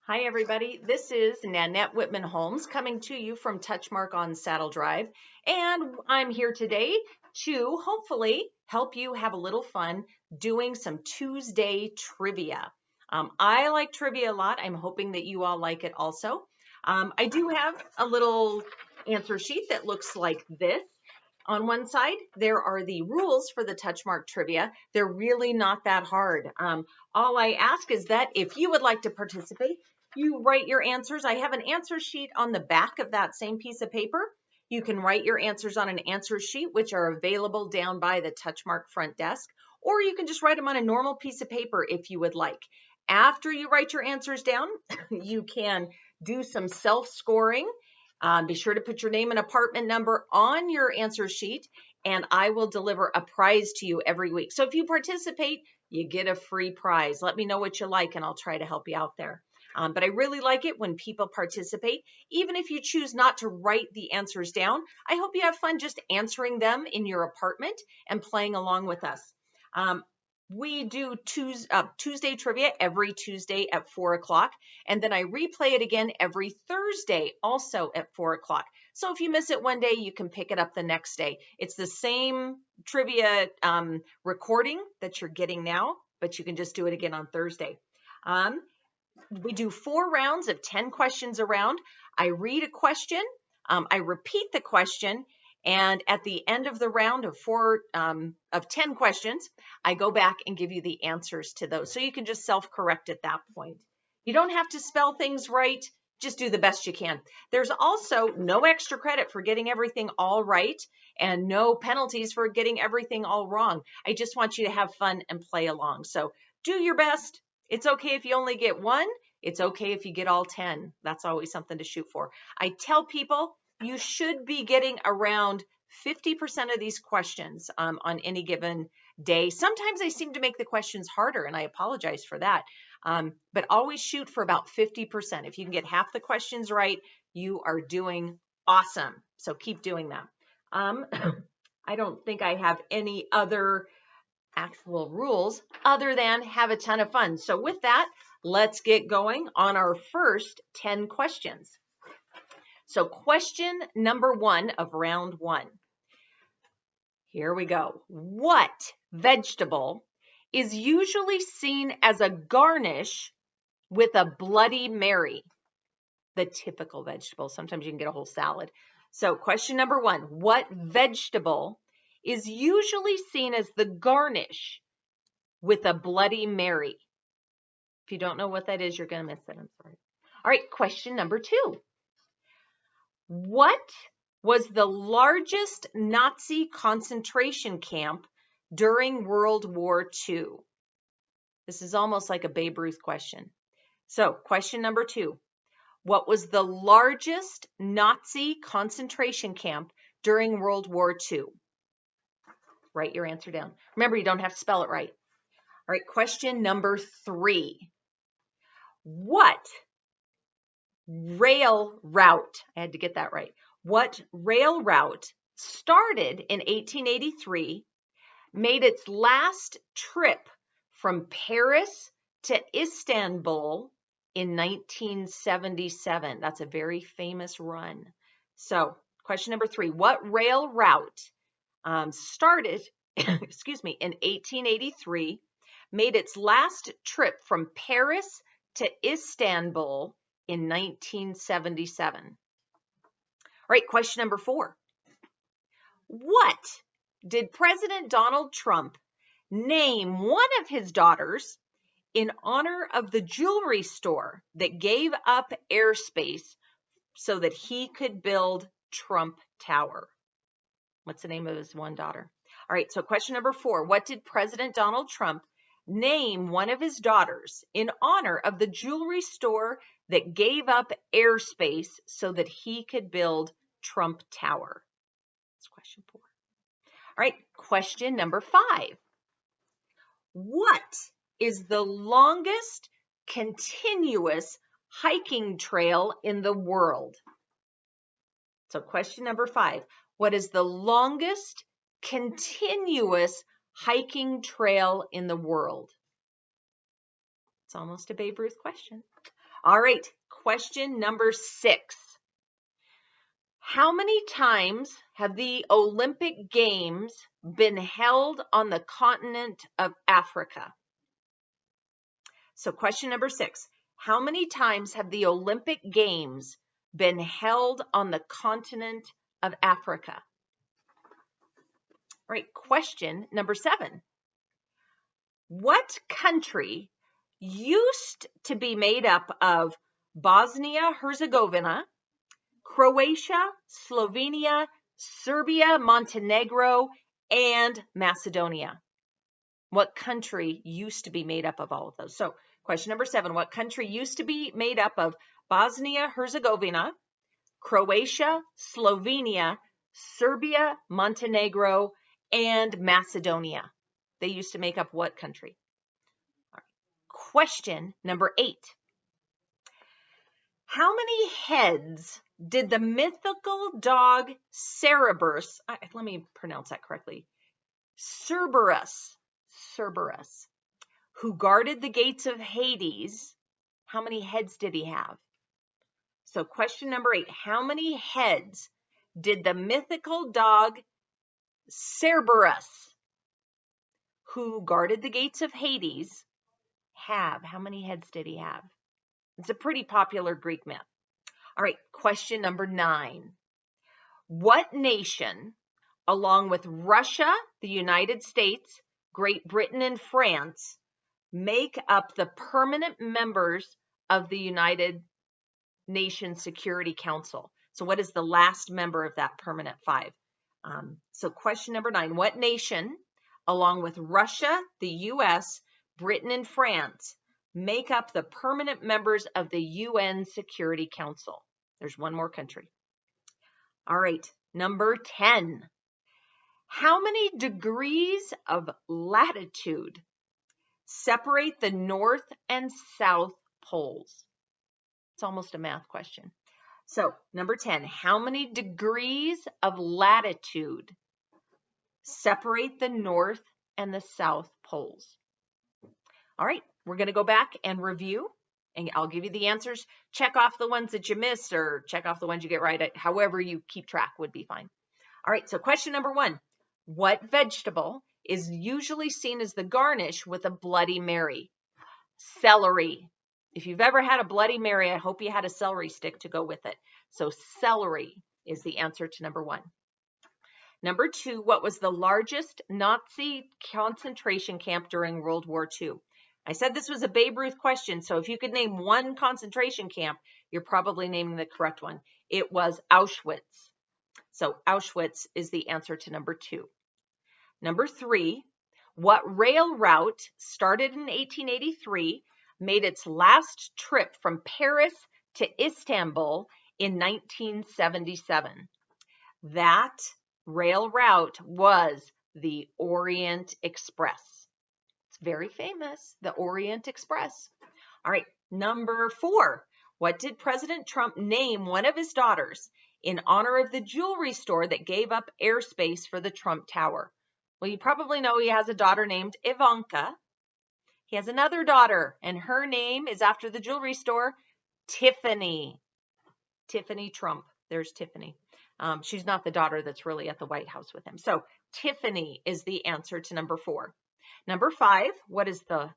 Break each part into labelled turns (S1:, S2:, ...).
S1: Hi, everybody. This is Nanette Whitman-Holmes coming to you from Touchmark on Saddle Drive. And I'm here today to hopefully help you have a little fun doing some Tuesday trivia. I like trivia a lot. I'm hoping that you all like it also. I do have a little answer sheet that looks like this. On one side, there are the rules for the Touchmark trivia. They're really not that hard. All I ask is that if you would like to participate, you write your answers. I have an answer sheet on the back of that same piece of paper. You can write your answers on an answer sheet, which are available down by the Touchmark front desk, or you can just write them on a normal piece of paper if you would like. After you write your answers down, you can do some self-scoring. Be sure to put your name and apartment number on your answer sheet, and I will deliver a prize to you every week. So if you participate, you get a free prize. Let me know what you like, and I'll try to help you out there. But I really like it when people participate. Even if you choose not to write the answers down, I hope you have fun just answering them in your apartment and playing along with us. We do Tuesday trivia every Tuesday at 4 o'clock, and then I replay it again every Thursday, also at 4 o'clock. So if you miss it one day, you can pick it up the next day. It's the same trivia recording that you're getting now, but you can just do it again on Thursday. We do 4 rounds of 10 questions around. I read a question, I repeat the question, and at the end of the round of 10 questions, I go back and give you the answers to those. So you can just self-correct at that point. You don't have to spell things right. Just do the best you can. There's also no extra credit for getting everything all right and no penalties for getting everything all wrong. I just want you to have fun and play along. So do your best. It's okay if you only get 1. It's okay if you get all 10. That's always something to shoot for. I tell people you should be getting around 50% of these questions on any given day. Sometimes I seem to make the questions harder, and I apologize for that. But always shoot for about 50%. If you can get half the questions right, you are doing awesome. So keep doing that. I don't think I have any other actual rules other than have a ton of fun. So with that, let's get going on our first 10 questions. So question number 1 of round 1. Here we go. What vegetable is usually seen as a garnish with a Bloody Mary? The typical vegetable. Sometimes you can get a whole salad. So question number 1, what vegetable is usually seen as the garnish with a Bloody Mary? If you don't know what that is, you're going to miss it. I'm sorry. All right, question number 2. What was the largest Nazi concentration camp during World War II? This is almost like a Babe Ruth question. So, question number 2. What was the largest Nazi concentration camp during World War II? Write your answer down. Remember, you don't have to spell it right. All right, question number 3. What rail route, I had to get that right. What rail route started in 1883, made its last trip from Paris to Istanbul in 1977? That's a very famous run. So, question number 3, what rail route started, excuse me, in 1883, made its last trip from Paris to Istanbul in 1977? All right, question number 4. What did President Donald Trump name one of his daughters in honor of the jewelry store that gave up airspace so that he could build Trump Tower? What's the name of his one daughter? All right, so question number 4. What did President Donald Trump name one of his daughters in honor of the jewelry store that gave up airspace so that he could build Trump Tower? That's question 4. All right, question number 5. What is the longest continuous hiking trail in the world? So question number 5. What is the longest continuous hiking trail in the world? It's almost a Babe Ruth question. All right, question number 6. How many times have the Olympic Games been held on the continent of Africa? So question number 6. How many times have the Olympic Games been held on the continent of Africa? All right, question number 7. What country used to be made up of Bosnia-Herzegovina, Croatia, Slovenia, Serbia, Montenegro, and Macedonia? What country used to be made up of all of those? So question number 7, what country used to be made up of Bosnia-Herzegovina, Croatia, Slovenia, Serbia, Montenegro, and Macedonia? They used to make up what country? All right. Question number 8. How many heads did the mythical dog Cerberus, let me pronounce that correctly, Cerberus, who guarded the gates of Hades, how many heads did he have? So question number 8, how many heads did the mythical dog Cerberus, who guarded the gates of Hades, have? How many heads did he have? It's a pretty popular Greek myth. All right, question number 9. What nation, along with Russia, the United States, Great Britain, and France, make up the permanent members of the United Nations Security Council? So what is the last member of that permanent 5? So question number 9, what nation, along with Russia, the US, Britain, and France, make up the permanent members of the UN Security Council? There's one more country. All right, number 10. How many degrees of latitude separate the North and South poles? It's almost a math question. So number 10, how many degrees of latitude separate the North and the South poles? All right, we're going to go back and review, and I'll give you the answers. Check off the ones that you missed or check off the ones you get right. However you keep track would be fine. All right, so question number 1. What vegetable is usually seen as the garnish with a Bloody Mary? Celery. If you've ever had a Bloody Mary, I hope you had a celery stick to go with it. So celery is the answer to number 1. Number 2, what was the largest Nazi concentration camp during World War II? I said this was a Babe Ruth question, so if you could name one concentration camp, you're probably naming the correct one. It was Auschwitz. So Auschwitz is the answer to number 2. Number 3, what rail route started in 1883 made its last trip from Paris to Istanbul in 1977? That rail route was the Orient Express. It's very famous, the Orient Express. All right, number 4. What did President Trump name one of his daughters in honor of the jewelry store that gave up airspace for the Trump Tower? Well, you probably know he has a daughter named Ivanka. He has another daughter, and her name is after the jewelry store, Tiffany. Tiffany Trump. There's Tiffany. She's not the daughter that's really at the White House with him. So Tiffany is the answer to number 4. Number 5, what is the,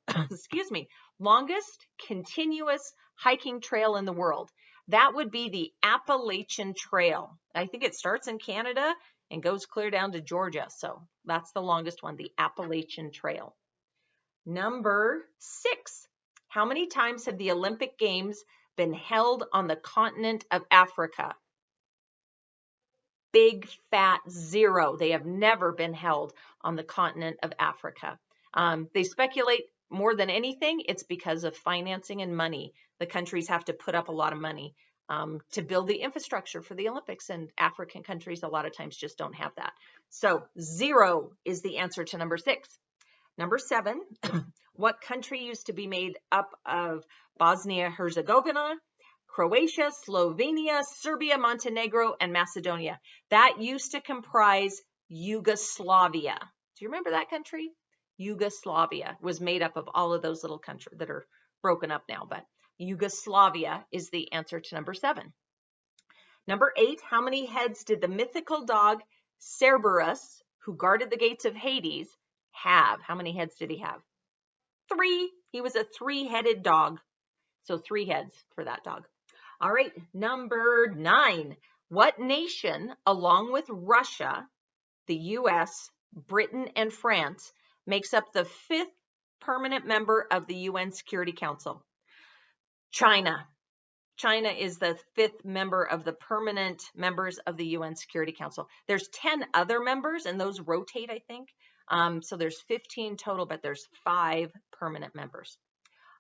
S1: longest continuous hiking trail in the world? That would be the Appalachian Trail. I think it starts in Canada and goes clear down to Georgia. So that's the longest one, the Appalachian Trail. Number 6, how many times have the Olympic Games been held on the continent of Africa? Big fat 0. They have never been held on the continent of Africa. They speculate more than anything, it's because of financing and money. The countries have to put up a lot of money to build the infrastructure for the Olympics, and African countries a lot of times just don't have that. So 0 is the answer to number 6. Number 7, what country used to be made up of Bosnia-Herzegovina, Croatia, Slovenia, Serbia, Montenegro, and Macedonia? That used to comprise Yugoslavia. Do you remember that country? Yugoslavia was made up of all of those little countries that are broken up now, but Yugoslavia is the answer to number 7. Number 8, how many heads did the mythical dog Cerberus, who guarded the gates of Hades, have? How many heads did he have? 3. He was a 3-headed dog. So 3 heads for that dog. All right, number 9. What nation, along with Russia, the U.S., Britain, and France, makes up the 5th permanent member of the UN Security Council? China. China is the 5th member of the permanent members of the UN Security Council. There's 10 other members, and those rotate, I think. So there's 15 total, but there's 5 permanent members.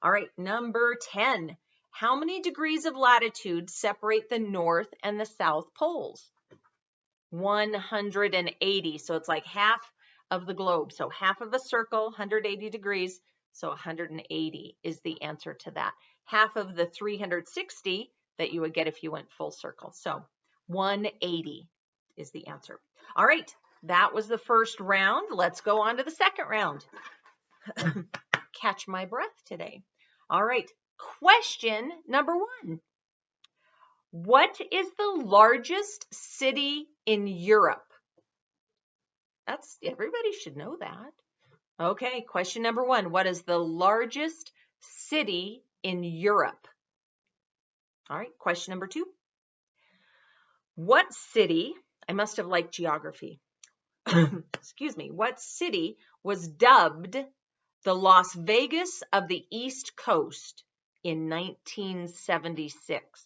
S1: All right, number 10. How many degrees of latitude separate the North and the South poles? 180. So it's like half of the globe. So half of a circle, 180 degrees. So 180 is the answer to that. Half of the 360 that you would get if you went full circle. So 180 is the answer. All right, that was the first round. Let's go on to the second round. Catch my breath today. All right, question number 1. What is the largest city in Europe? Everybody should know that. Okay, question number 1. What is the largest city in Europe? All right, question number 2. What city, I must have liked geography, excuse me, what city was dubbed the Las Vegas of the East Coast in 1976?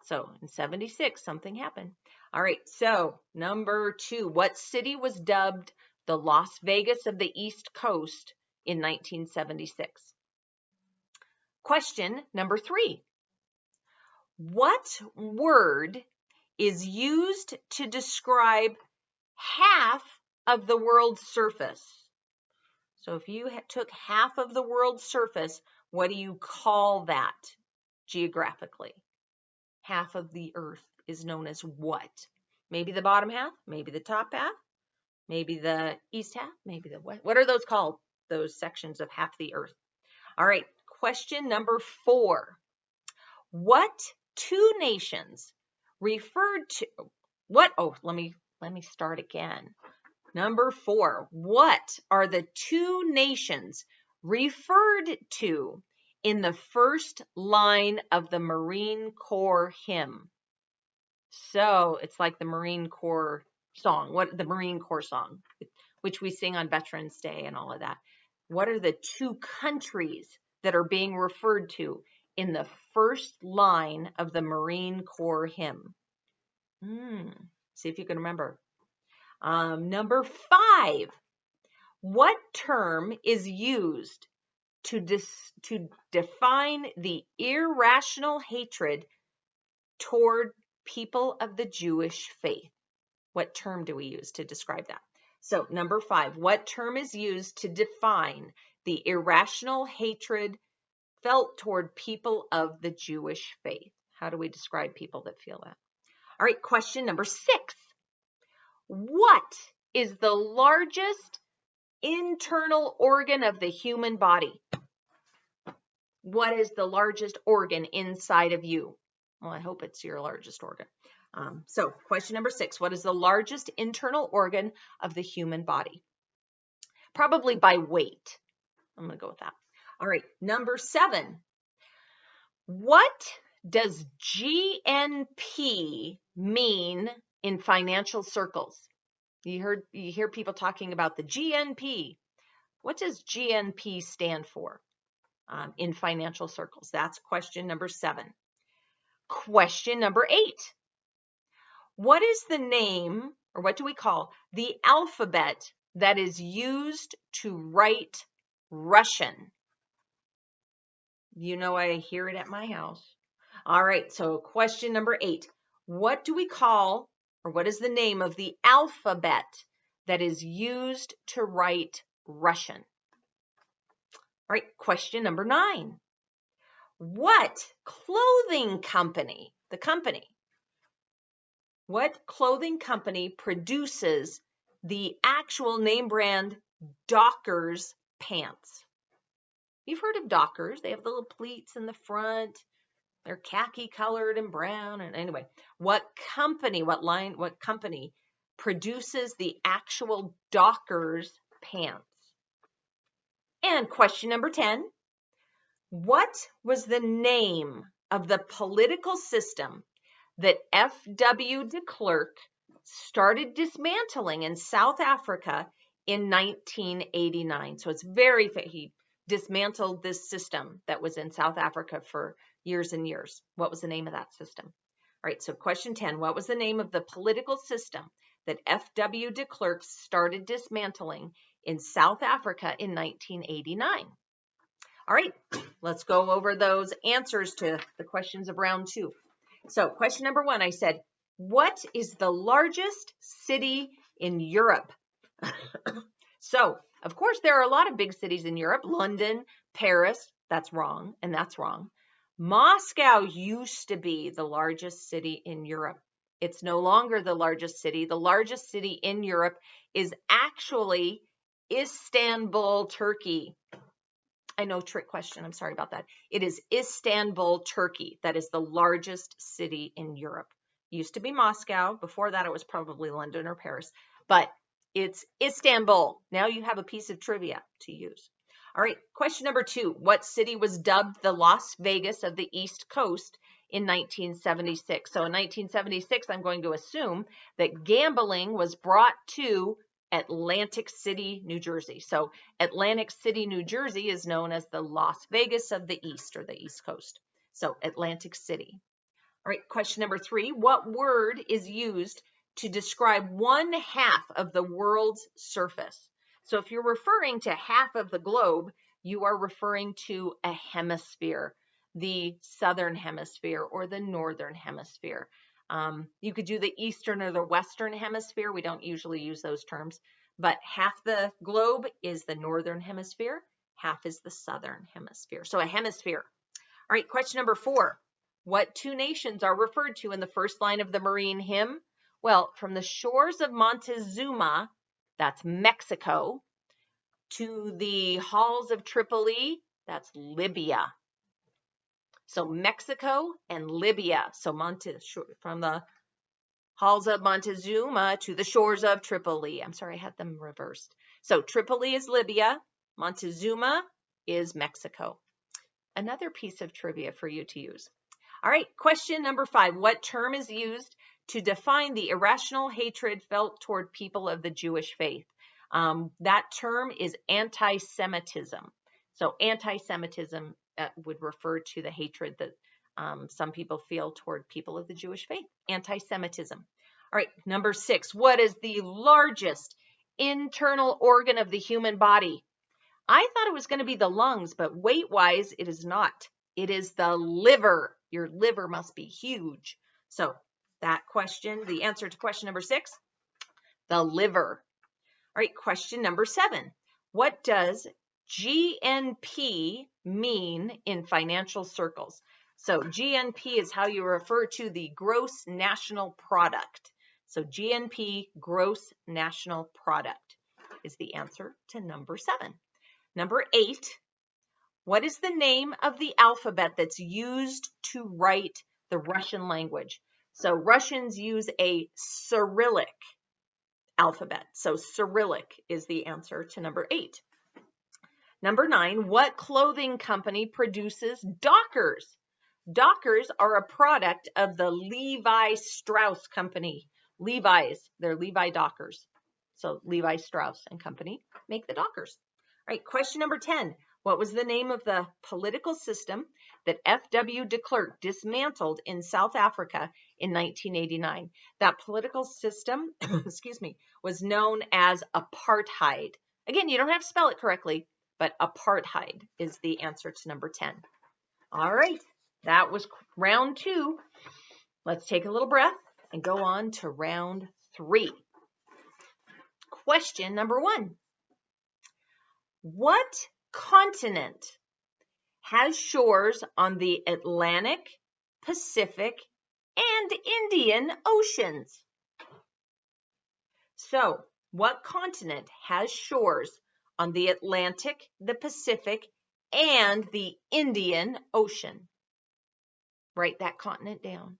S1: So in 76, something happened. All right, so number 2, what city was dubbed the Las Vegas of the East Coast in 1976? Question number 3, what word is used to describe half of the world's surface? So if you took half of the world's surface, what do you call that geographically? Half of the earth is known as what? Maybe the bottom half, maybe the top half, maybe the east half, maybe the west. What are those called? Those sections of half the earth. All right, question number 4. What 2 nations referred to, let me start again. Number 4, what are the 2 nations referred to in the first line of the Marine Corps hymn? So it's like the Marine Corps song, the Marine Corps song, which we sing on Veterans Day and all of that. What are the 2 countries that are being referred to in the first line of the Marine Corps hymn? See if you can remember. Number 5, what term is used to define the irrational hatred toward people of the Jewish faith? What term do we use to describe that? So number 5, what term is used to define the irrational hatred felt toward people of the Jewish faith? How do we describe people that feel that? All right, question number 6. What is the largest internal organ of the human body? What is the largest organ inside of you? Well, I hope it's your largest organ. So question number 6, what is the largest internal organ of the human body? Probably by weight. I'm going to go with that. All right, number 7, what does GNP mean in financial circles? You hear people talking about the GNP. What does GNP stand for in financial circles? That's question number 7. Question number 8. What is the name, or what do we call the alphabet that is used to write Russian? You know, I hear it at my house. All right, so question number 8. What do we call, or what is the name of the alphabet that is used to write Russian? All right, question number 9. What clothing company, what clothing company produces the actual name brand Dockers pants? You've heard of dockers. They have the little pleats in the front. They're khaki colored and brown. And anyway, what company produces the actual dockers pants? And question number 10, what was the name of the political system that F.W. de Klerk started dismantling in South Africa in 1989? So it's he dismantled this system that was in South Africa for years and years. What was the name of that system? All right, so question 10, what was the name of the political system that F.W. de Klerk started dismantling in South Africa in 1989? All right, let's go over those answers to the questions of round 2. So question number 1, I said, what is the largest city in Europe? So, of course, there are a lot of big cities in Europe. London, Paris, that's wrong, and that's wrong. Moscow used to be the largest city in Europe. It's no longer the largest city. The largest city in Europe is actually Istanbul, Turkey. I know, trick question. I'm sorry about that. It is Istanbul, Turkey. That is the largest city in Europe. Used to be Moscow. Before that, it was probably London or Paris. But it's Istanbul. Now you have a piece of trivia to use. All right, question number 2. What city was dubbed the Las Vegas of the East Coast in 1976? So in 1976, I'm going to assume that gambling was brought to Atlantic City, New Jersey. So Atlantic City, New Jersey is known as the Las Vegas of the East, or the East Coast. So Atlantic City. All right, question number 3. What word is used to describe 1/2 of the world's surface? So if you're referring to half of the globe, you are referring to a hemisphere, the southern hemisphere or the northern hemisphere. You could do the eastern or the western hemisphere. We don't usually use those terms, but half the globe is the northern hemisphere, half is the southern hemisphere. So a hemisphere. All right, question number 4. What 2 nations are referred to in the first line of the Marine hymn? Well, from the shores of Montezuma, that's Mexico, to the halls of Tripoli, that's Libya. So Mexico and Libya. So from the halls of Montezuma to the shores of Tripoli. I'm sorry, I had them reversed. So Tripoli is Libya, Montezuma is Mexico. Another piece of trivia for you to use. All right, question number 5. What term is used to define the irrational hatred felt toward people of the Jewish faith? That term is anti-Semitism. So anti-Semitism would refer to the hatred that some people feel toward people of the Jewish faith. Anti-Semitism. All right, number 6. What is the largest internal organ of the human body? I thought it was going to be the lungs, but weight-wise, it is not. It is the liver. Your liver must be huge. So that question, the answer to question number 6, the liver. All right, question number 7. What does GNP mean in financial circles? So GNP is how you refer to the gross national product. So GNP, gross national product, is the answer to number 7. Number 8, what is the name of the alphabet that's used to write the Russian language? So Russians use a Cyrillic alphabet. So Cyrillic is the answer to number 8. Number 9, what clothing company produces Dockers? Dockers are a product of the Levi Strauss Company. Levi's, they're Levi Dockers. So Levi Strauss and Company make the Dockers. All right, question number 10. What was the name of the political system that F.W. de Klerk dismantled in South Africa in 1989? That political system, was known as apartheid. Again, you don't have to spell it correctly, but apartheid is the answer to number 10. All right, that was round 2. Let's take a little breath and go on to round 3. Question number 1. What continent has shores on the Atlantic, Pacific, and Indian Oceans? So, what continent has shores on the Atlantic, the Pacific, and the Indian Ocean. Write that continent down.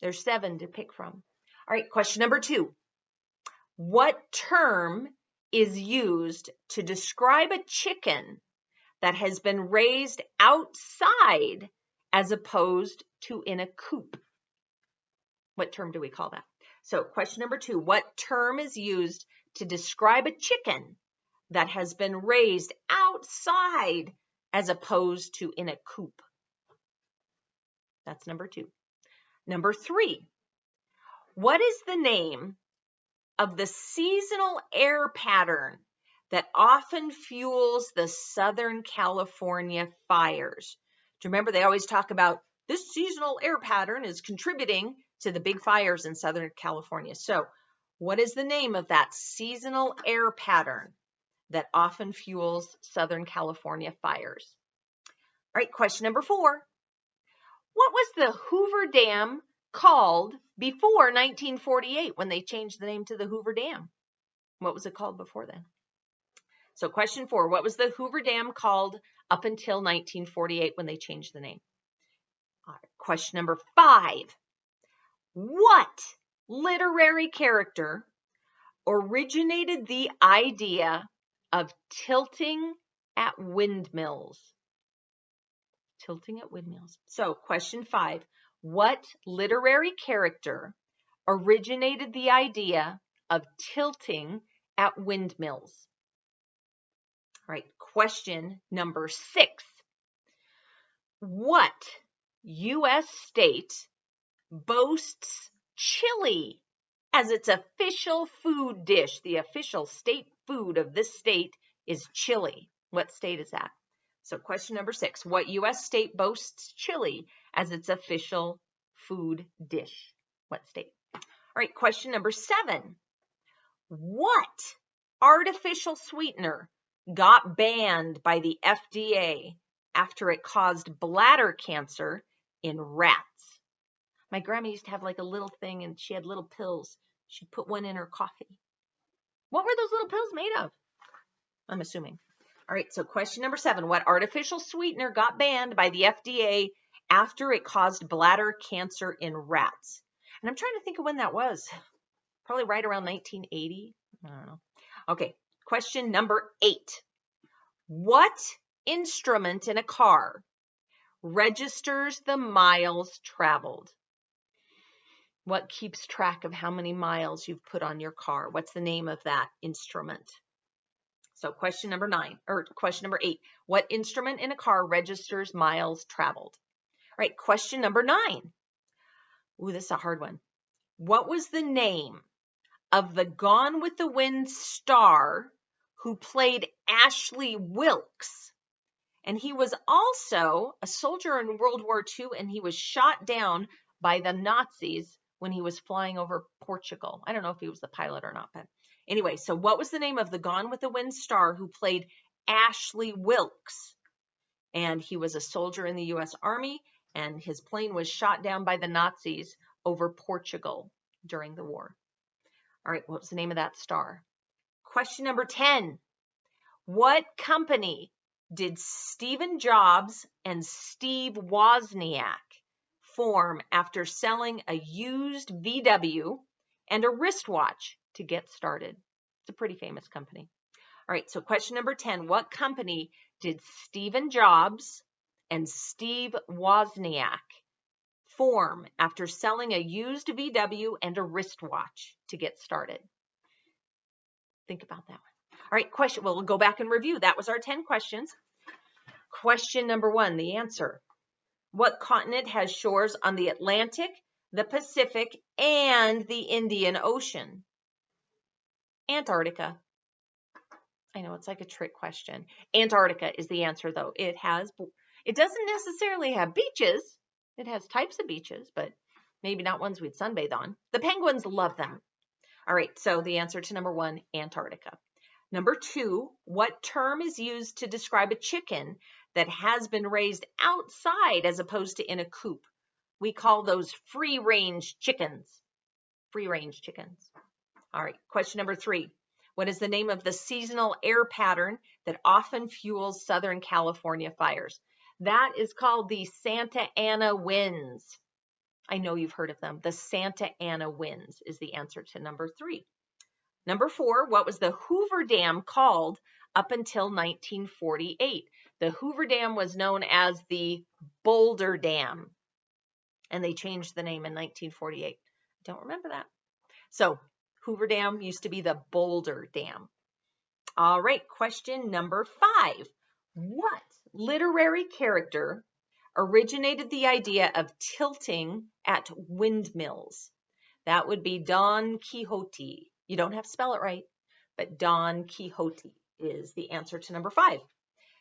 S1: There's 7 to pick from. All right, question number 2. What term is used to describe a chicken that has been raised outside as opposed to in a coop? What term do we call that? So question number 2, what term is used to describe a chicken that has been raised outside as opposed to in a coop? That's number 2. Number 3, what is the name of the seasonal air pattern that often fuels the Southern California fires? Do you remember they always talk about this seasonal air pattern is contributing to the big fires in Southern California? So what is the name of that seasonal air pattern that often fuels Southern California fires? All right, question number 4. What was the Hoover Dam called before 1948 when they changed the name to the Hoover Dam? What was it called before then? So question 4, what was the Hoover Dam called up until 1948 when they changed the name? All right, question number 5, what literary character originated the idea of tilting at windmills? Tilting at windmills. So question 5, what literary character originated the idea of tilting at windmills? All right, question number 6. What U.S. state boasts chili as its official food dish? The official state food of this state is chili. What state is that? So question number 6, what U.S. state boasts chili as its official food dish? What state? All right, question number 7, what artificial sweetener got banned by the FDA after it caused bladder cancer in rats? My grandma used to have like a little thing and she had little pills. She'd put one in her coffee. What were those little pills made of? I'm assuming. All right, so question number 7, what artificial sweetener got banned by the FDA after it caused bladder cancer in rats? And I'm trying to think of when that was. Probably right around 1980. I don't know. Okay, question number 8. What instrument in a car registers the miles traveled? What keeps track of how many miles you've put on your car? What's the name of that instrument? So question number 8, what instrument in a car registers miles traveled? All right, question number 9. Ooh, this is a hard one. What was the name of the Gone with the Wind star who played Ashley Wilkes? And he was also a soldier in World War II, and he was shot down by the Nazis when he was flying over Portugal. I don't know if he was the pilot or not, but anyway, so what was the name of the Gone with the Wind star who played Ashley Wilkes? And he was a soldier in the U.S. Army, and his plane was shot down by the Nazis over Portugal during the war. All right, what was the name of that star? Question number 10. What company did Stephen Jobs and Steve Wozniak form after selling a used VW and a wristwatch to get started? It's a pretty famous company. All right, so question number 10. What company did Stephen Jobs and Steve Wozniak form after selling a used VW and a wristwatch to get started? Think about that one. All right, question. Well, we'll go back and review. That was our 10 questions. Question number 1, the answer. What continent has shores on the Atlantic, the Pacific, and the Indian Ocean? Antarctica. I know it's like a trick question. Antarctica is the answer, though. It doesn't necessarily have beaches. It has types of beaches, but maybe not ones we'd sunbathe on. The penguins love them. All right, so the answer to number 1, Antarctica. Number 2, what term is used to describe a chicken that has been raised outside as opposed to in a coop? We call those free-range chickens. Free-range chickens. All right, question number 3. What is the name of the seasonal air pattern that often fuels Southern California fires? That is called the Santa Ana winds. I know you've heard of them. The Santa Ana winds is the answer to number 3. Number 4, what was the Hoover Dam called up until 1948? The Hoover Dam was known as the Boulder Dam, and they changed the name in 1948. I don't remember that. So Hoover Dam used to be the Boulder Dam. All right, question number 5. What literary character originated the idea of tilting at windmills? That would be Don Quixote. You don't have to spell it right, but Don Quixote is the answer to number 5.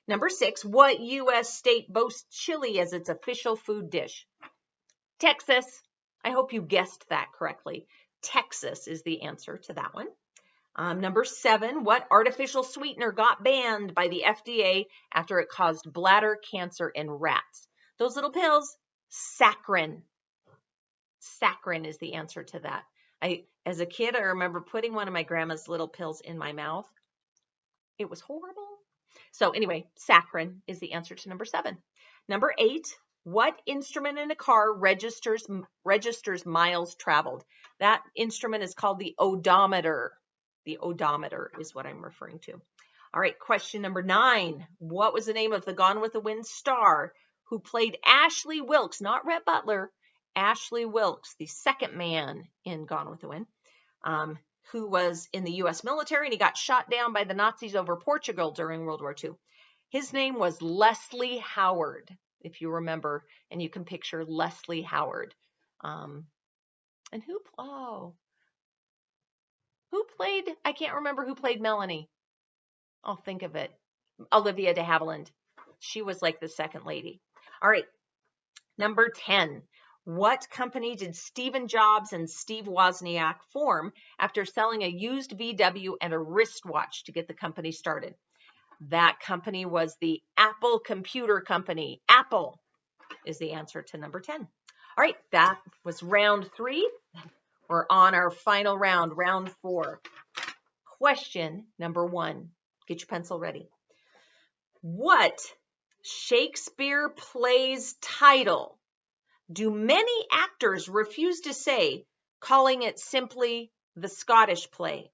S1: Number 6, what U.S. state boasts chili as its official food dish? Texas. I hope you guessed that correctly. Texas is the answer to that one. Number 7, what artificial sweetener got banned by the FDA after it caused bladder cancer in rats? Those little pills, saccharin. Saccharin is the answer to that. As a kid, I remember putting one of my grandma's little pills in my mouth. It was horrible. So anyway, saccharin is the answer to number 7. Number 8, what instrument in a car registers miles traveled? That instrument is called the odometer. The odometer is what I'm referring to. All right, question number 9. What was the name of the Gone with the Wind star who played Ashley Wilkes, not Rhett Butler, Ashley Wilkes, the second man in Gone with the Wind, who was in the U.S. military, and he got shot down by the Nazis over Portugal during World War II. His name was Leslie Howard, if you remember, and you can picture Leslie Howard. And who played, I can't remember who played Melanie. I'll think of it. Olivia de Havilland. She was like the second lady. All right, number 10. What company did Stephen Jobs and Steve Wozniak form after selling a used VW and a wristwatch to get the company started? That company was the Apple Computer Company. Apple is the answer to number 10. All right, that was round 3. We're on our final round, round 4. Question number 1. Get your pencil ready. What Shakespeare play's title do many actors refuse to say, calling it simply the Scottish play?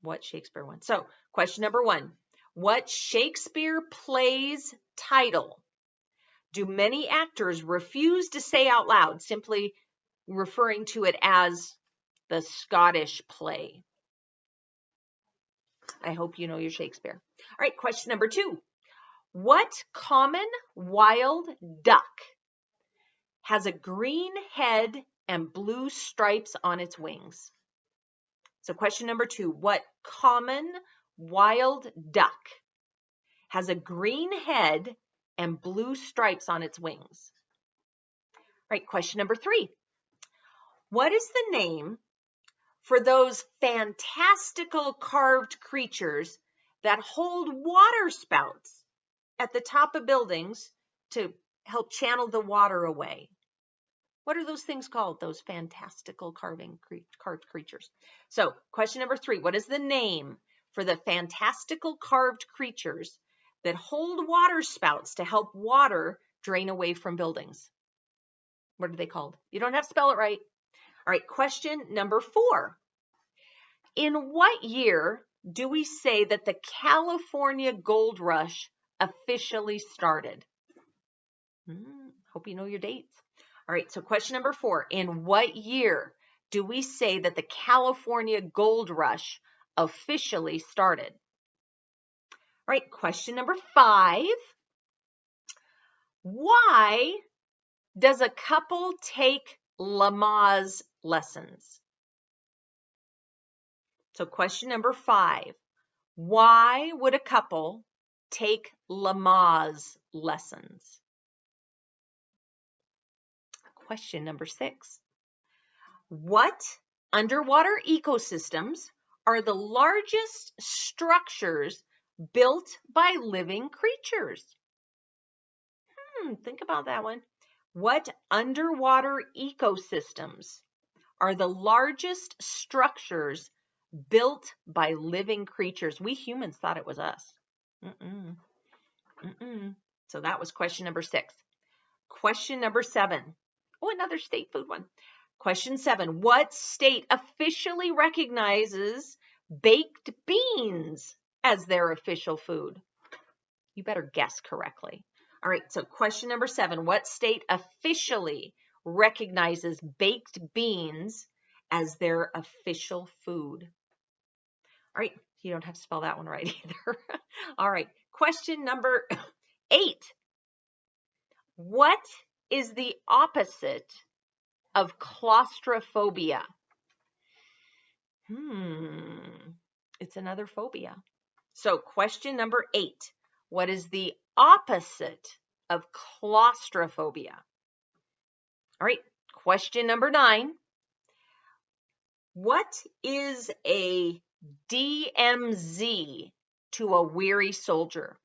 S1: What Shakespeare one? So, question number 1. What Shakespeare play's title do many actors refuse to say out loud, simply referring to it as the Scottish play? I hope you know your Shakespeare. All right, question number 2. What common wild duck has a green head and blue stripes on its wings? So question number 2, what common wild duck has a green head and blue stripes on its wings? All right, question number 3. What is the name for those fantastical carved creatures that hold water spouts at the top of buildings to help channel the water away? What are those things called, those fantastical carved creatures? So question number 3, what is the name for the fantastical carved creatures that hold water spouts to help water drain away from buildings? What are they called? You don't have to spell it right. All right, question number 4. In what year do we say that the California Gold Rush officially started? Hope you know your dates. All right, so question number 4. In what year do we say that the California Gold Rush officially started? All right, question number 5. Why does a couple take Lamaze lessons? So question number 5. Why would a couple take Lamaze lessons? Question number 6. What underwater ecosystems are the largest structures built by living creatures? Think about that one. What underwater ecosystems are the largest structures built by living creatures. We humans thought it was us. So that was question number 6. Question number 7. Oh, another state food one. Question 7. What state officially recognizes baked beans as their official food? You better guess correctly. All right, so question number 7. What state officially recognizes baked beans as their official food? All right, you don't have to spell that one right either. All right, question number 8. What is the opposite of claustrophobia? It's another phobia. So question number 8. What is the opposite of claustrophobia? All right, question number 9. What is a DMZ to a weary soldier?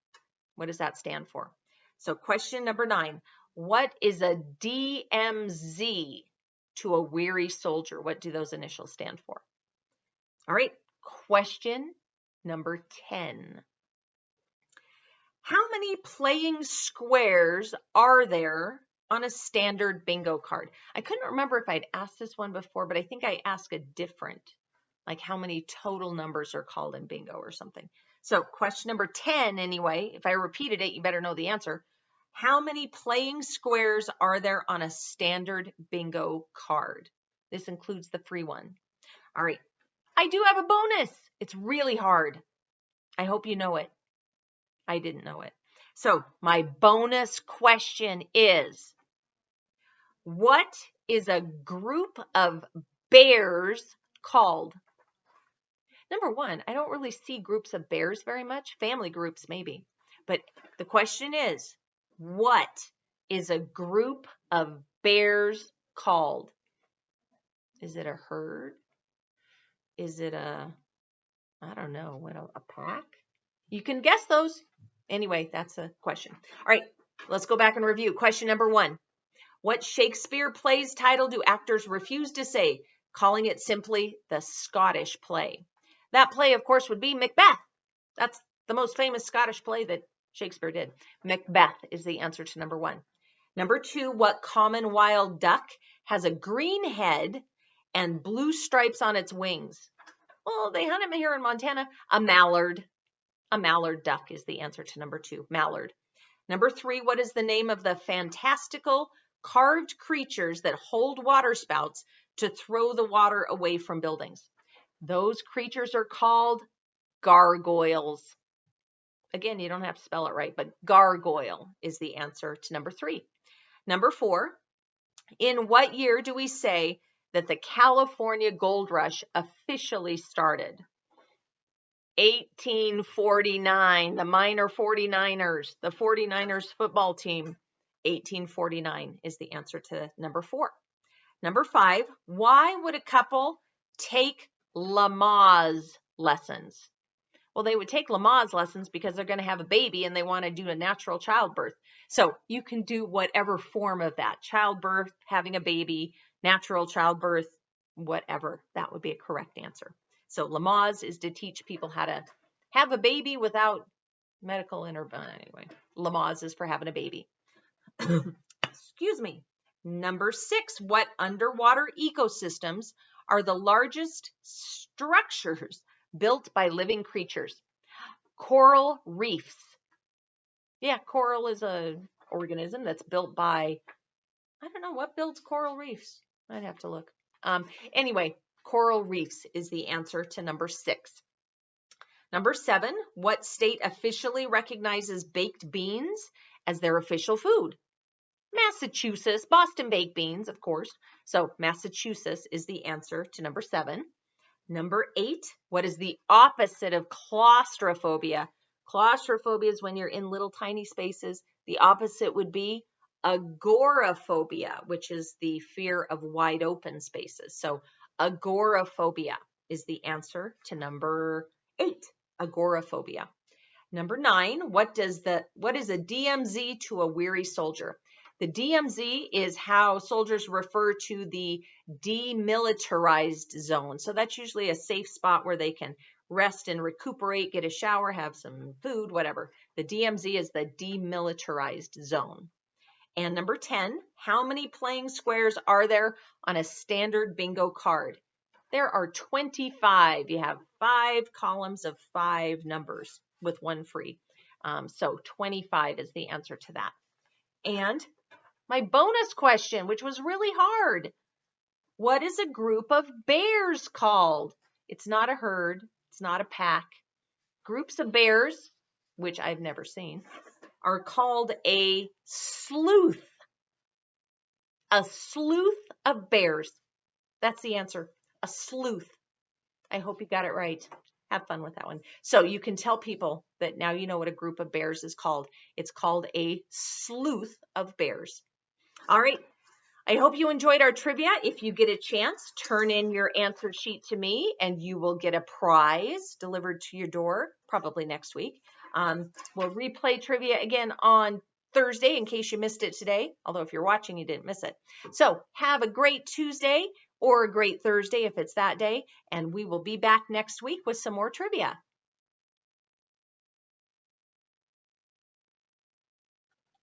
S1: What does that stand for? So question number 9. What is a DMZ to a weary soldier? What do those initials stand for? All right, question number 10. How many playing squares are there on a standard bingo card? I couldn't remember if I'd asked this one before, but I think I asked a different, like how many total numbers are called in bingo or something. So question number 10 anyway, if I repeated it, you better know the answer. How many playing squares are there on a standard bingo card? This includes the free one. All right, I do have a bonus. It's really hard. I hope you know it. I didn't know it. So my bonus question is, what is a group of bears called? Number 1, I don't really see groups of bears very much. Family groups maybe. But the question is, what is a group of bears called? Is it a herd? Is it I don't know, what, a pack? You can guess those. Anyway, that's a question. All right, let's go back and review. Question number 1. What Shakespeare play's title do actors refuse to say, calling it simply the Scottish play? That play, of course, would be Macbeth. That's the most famous Scottish play that Shakespeare did. Macbeth is the answer to number 1. Number 2, what common wild duck has a green head and blue stripes on its wings? Well, they hunt them here in Montana. A mallard. A mallard duck is the answer to number 2, mallard. Number 3, what is the name of the fantastical carved creatures that hold water spouts to throw the water away from buildings? Those creatures are called gargoyles. Again, you don't have to spell it right, but gargoyle is the answer to number 3. Number 4, in what year do we say that the California Gold Rush officially started? 1849, the minor 49ers, the 49ers football team. 1849 is the answer to number 4. Number 5, why would a couple take Lamaze lessons? Well, they would take Lamaze lessons because they're going to have a baby and they want to do a natural childbirth. So you can do whatever form of that, childbirth, having a baby, natural childbirth, whatever. That would be a correct answer. So Lamaze is to teach people how to have a baby without medical intervention. Anyway, Lamaze is for having a baby. Excuse me. Number 6, what underwater ecosystems are the largest structures built by living creatures? Coral reefs. Yeah, coral is an organism that's built by, I don't know, what builds coral reefs? I'd have to look. Anyway, coral reefs is the answer to number 6. Number 7, what state officially recognizes baked beans as their official food? Massachusetts, Boston baked beans, of course. So Massachusetts is the answer to number 7. Number 8, what is the opposite of claustrophobia? Claustrophobia is when you're in little tiny spaces. The opposite would be agoraphobia, which is the fear of wide open spaces. So agoraphobia is the answer to number 8, agoraphobia. Number 9, what is a DMZ to a weary soldier? The DMZ is how soldiers refer to the demilitarized zone. So that's usually a safe spot where they can rest and recuperate, get a shower, have some food, whatever. The DMZ is the demilitarized zone. And number 10, how many playing squares are there on a standard bingo card? There are 25. You have 5 columns of 5 numbers with one free. So 25 is the answer to that. And my bonus question, which was really hard. What is a group of bears called? It's not a herd. It's not a pack. Groups of bears, which I've never seen, are called a sleuth. A sleuth of bears. That's the answer. A sleuth. I hope you got it right. Have fun with that one. So you can tell people that now you know what a group of bears is called. It's called a sleuth of bears. All right. I hope you enjoyed our trivia. If you get a chance, turn in your answer sheet to me and you will get a prize delivered to your door probably next week. We'll replay trivia again on Thursday in case you missed it today, although if you're watching, you didn't miss it. So have a great Tuesday or a great Thursday if it's that day, and we will be back next week with some more trivia.